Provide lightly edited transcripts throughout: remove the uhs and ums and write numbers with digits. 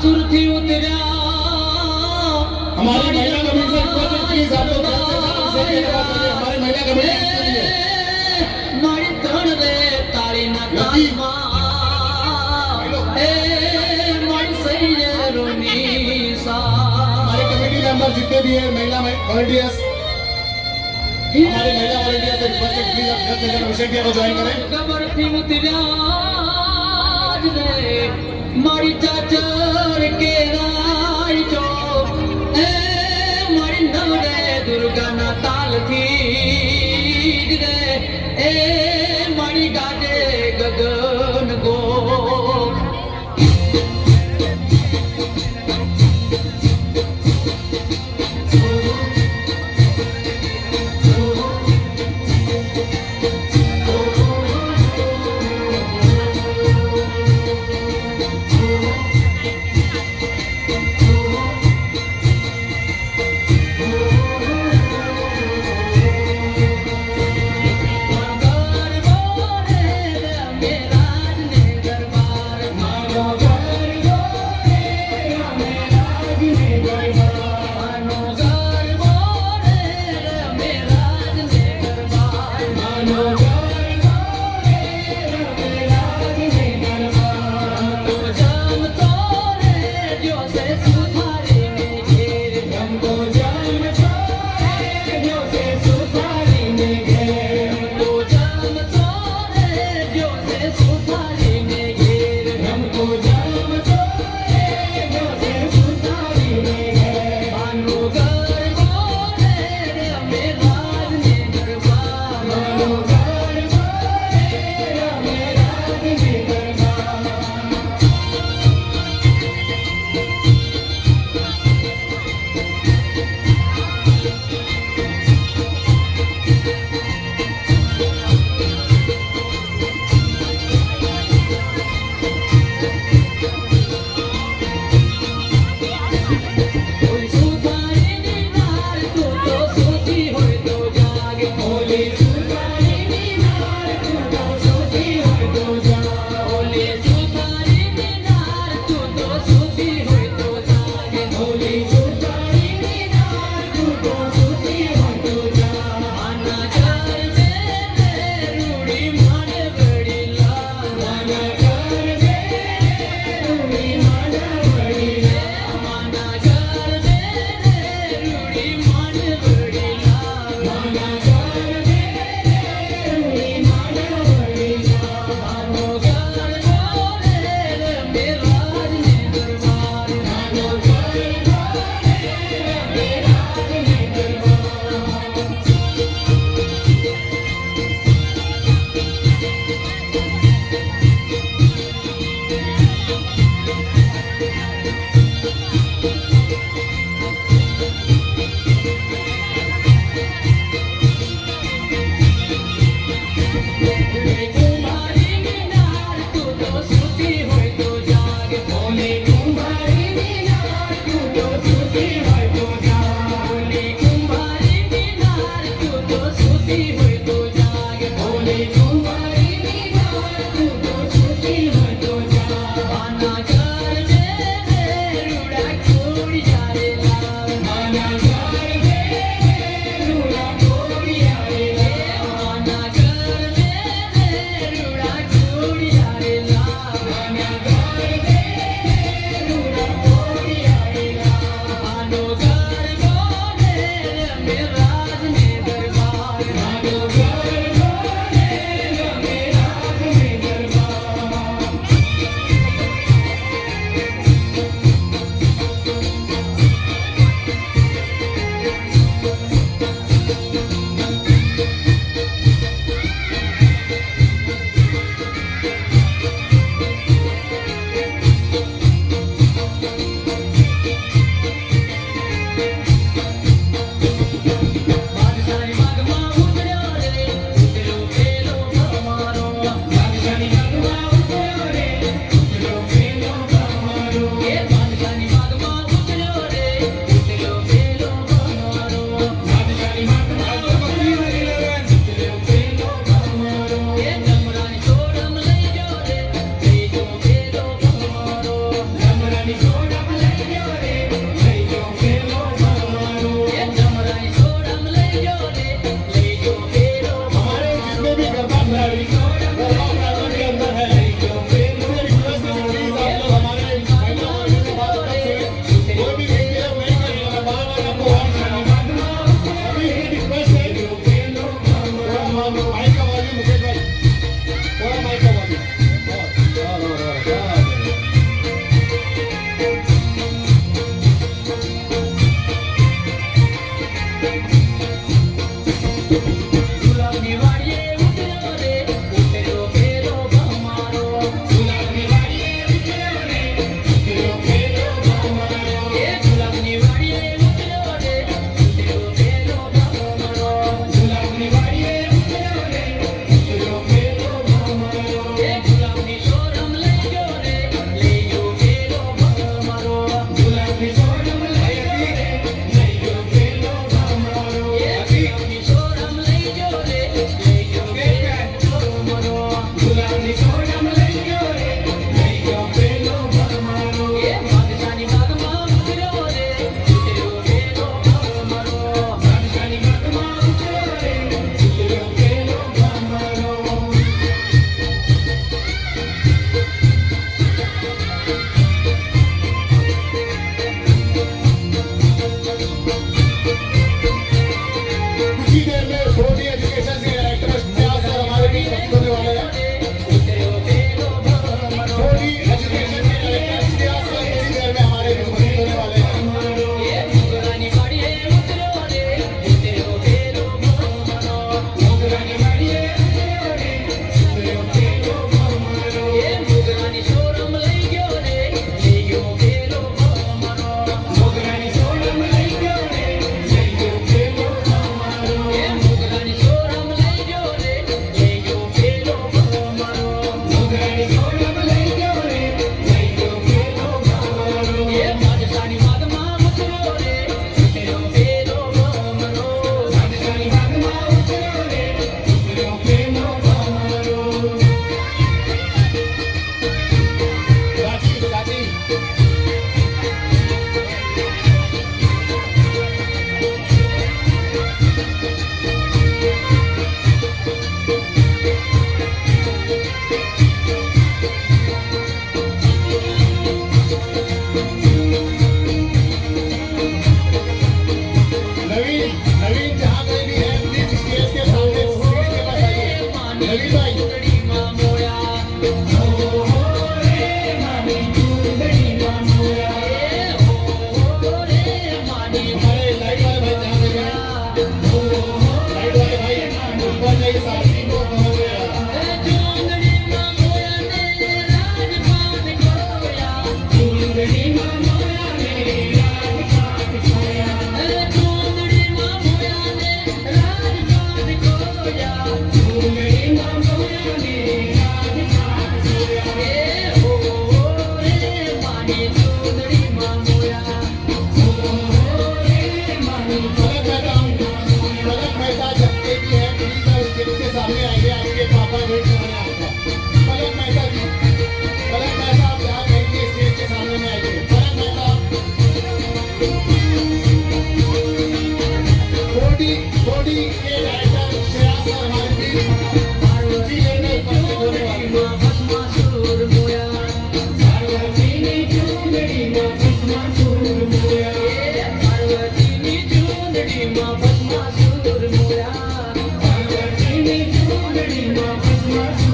सुरथी उतरा हमारी महिला कमेटी से रिक्वेस्ट है प्लीज आप लोग हमारी महिला कमेटी मारी तण रे ताली ना तालमा ए मारी सही रोनी सा हमारे कमेटी मेंबर जितने भी हैं महिला वॉलंटियर्स हमारे महिला वॉलंटियर्स से रिक्वेस्ट है प्लीज आप जल्द से जल्द विषय को ज्वाइन करें। खबर थी मुतिया रे मारी चाचर के राय जो ए मारी नवरे दुर्गा ना ताल थी रे ए मारी गाजे गगन गो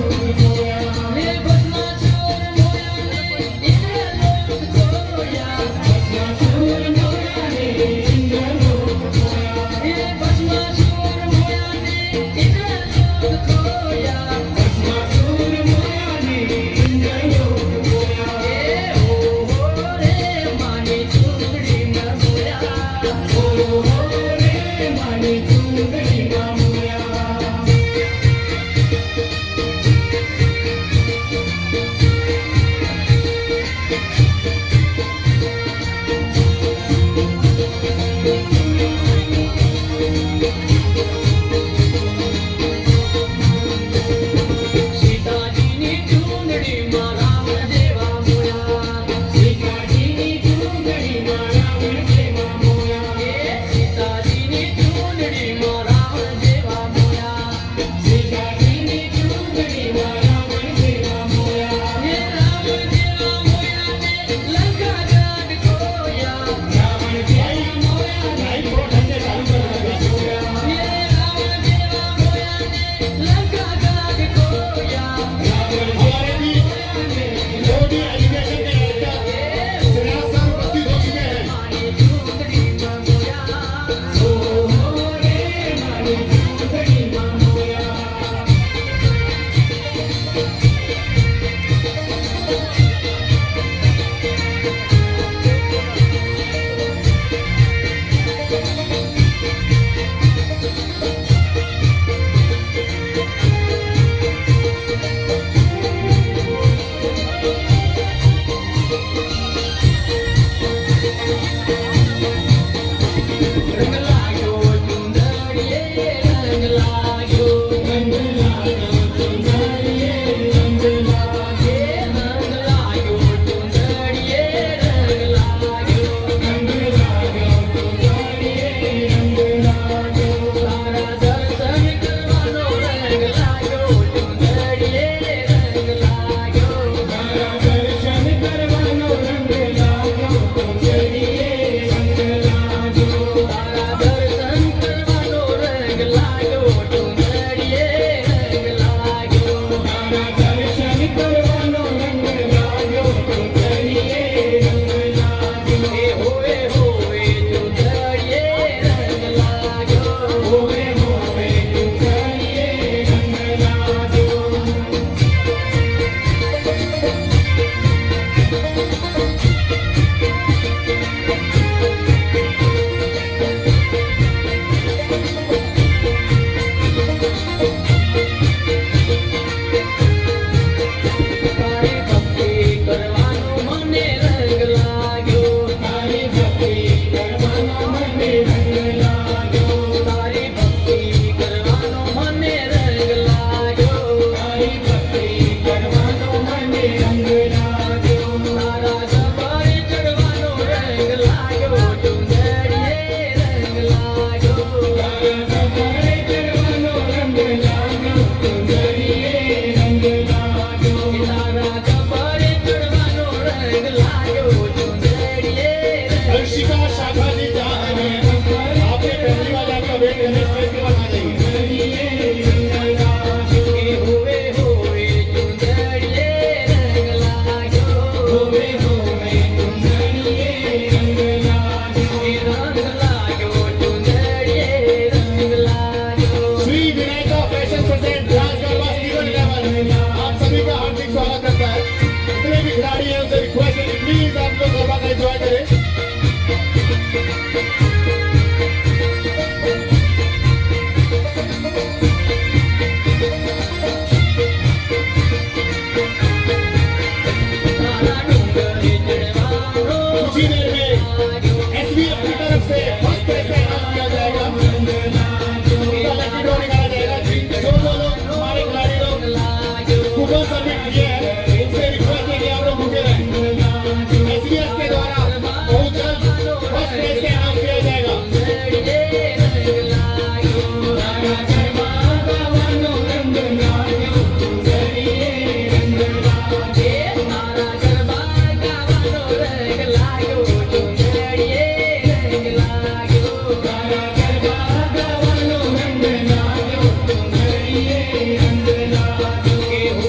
હે ભસ્માસુર મોયાને ઇન્દ્રલોક ખોયા ભસ્માસુર મોયાને ઇન્દ્રલોક ખોયા હે ભસ્માસુર મોયાને ઇન્દ્રલોક ખોયા ભસ્માસુર મોયાને ઇન્દ્રલોક ખોયા હે હો રે માની ચૂંદડીના મોયા હો રે માની ચૂંદડીના મોયા સીતાજીની ચૂંદડીમાં રામ જેવા મોયા સીતાજીની ચૂંદડીમાં રામ જેવા મોયા હે સીતાજીની ચૂંદડીમાં રામ જેવા મોયા સીતાજીની ચૂંદડીમાં રામ જેવા મોયા હે રામ જેવા મોયાને લંકા ગાડ ખોયા રાવણ જેવા મોયાને હે રામ જેવા મોયાને લંકા ગાડ ખોયા हमारे भी मोदी एजुकेशन के लड़का सियासत भर्ती हो चुके हैं માની ચૂંદડીમાં મોયા હો રે માની ચૂંદડીમાં મોયા રંગ લાગ્યો ચુંદડીએ રંગ લાગ્યો ચુંદડીએ રંગ લાગ્યો ચુંદડીએ રંગ લાગ્યો તારા દર્શન કરવાનો રંગ લાગ્યો ચુંદડીએ રંગ લાગ્યો દર્શન કરવાનો રંગ લાગ્યો ચુંદડીએ રંગ લાગ્યો તારા દર્શન કરવાનો રંગ લાગ્યો ચુંદડીએ રંગ લાગ્યો તારા દર્શન કરવાનો રંગ લાગ્યો ચુંદડીએ રંગ લાગ્યો એ હોવે હોવે ચુંદડીએ રંગ લાગ્યો હોવે હોવે ચુંદડીએ રંગ લાગ્યો તારી ભક્તિ કરવાનો મને રંગ લાગ્યો તારી ભક્તિ કરવાનો મને રંગ લાગ્યો તારી ભક્તિ કરવાનો મને રંગ લાગ્યો તારી ભક્તિ કરવાનો મને રંગ લાગ્યો તારા સફર ચડવાનો રંગ લાગ્યો ચુંદડીએ રંગ લાગ્યો તારા સફર ચડવાનો રંગ લાગ્યો ચુંદડીએ રંગ લાગ્યો તારા સફર ચડવાનો રંગ લાગ્યો ચુંદડીએ हर्षिका शाखा जी जहाँ है आपने पहली बार आपका वेट करने स्टेज के बाद आ जाइए હોવે હોવે ચુંદડીએ રંગ લાગ્યો હોવે હોવે ચુંદડીએ રંગ લાગ્યો રંગ લાગ્યો ચુંદડીએ રંગ લાગ્યો Shri Vinayaka fashion present dance garba season 11 आप सभी का हार्दिक स्वागत करता है जितने भी खिलाड़ी हैं उनसे रिक्वेस्ट है कि प्लीज आप लोग गरबा का एंजॉय करें તારા ડુંગરે ચડવાનો कुछ ही देर में एसबीएफ की तरफ से फर्स्ट प्राइज का इनाम किया जाएगा उनका लकी ड्रॉ निकाला जाएगा जो लोग हमारे खिलाड़ी लोग गूगल सबमिट किए हैं उनसे रिक्वेस्ट है कि आप लोग रुके रहें एसबीएफ के द्वारा बहुत जल्द फर्स्ट प्राइज का इनाम किया जाएगा લાગ્યો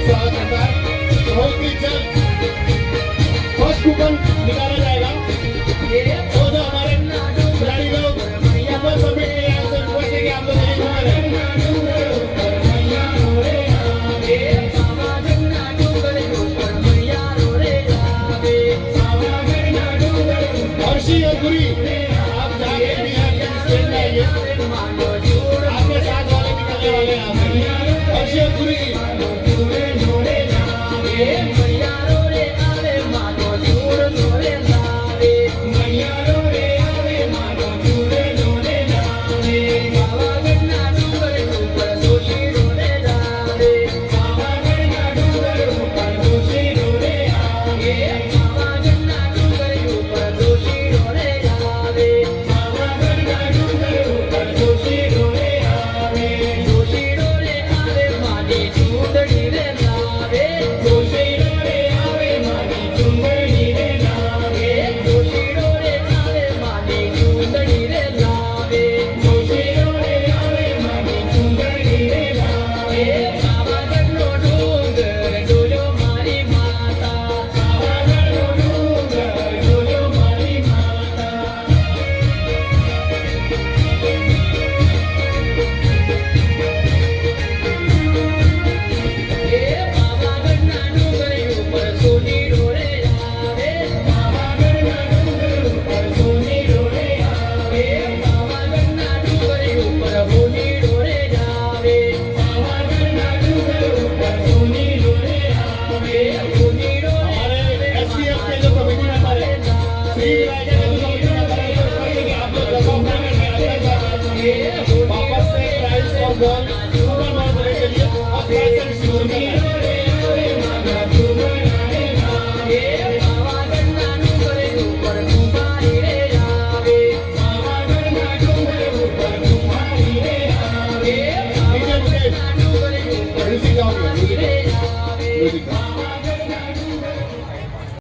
स्वागत करता है। बहुत ही जल्द फर्स्ट कूपन निकाला जाएगा। तो जो हमारे खिलाड़ी लोग कूपन सबमिट किए हैं उनसे रिक्वेस्ट है कि आप लोग यहीं घूमे रहें। हर्षी और गुरी आप जाके भी हैं स्टेज में आइए। आपके साथ वाले निकलने वाले हैं यहाँ से। हर्षी और गुरी वापस से प्राइस और बॉल सुपर बॉल होने के लिए और प्राइस से डिस्ट्रीब्यूशन करना है। म्यूजिक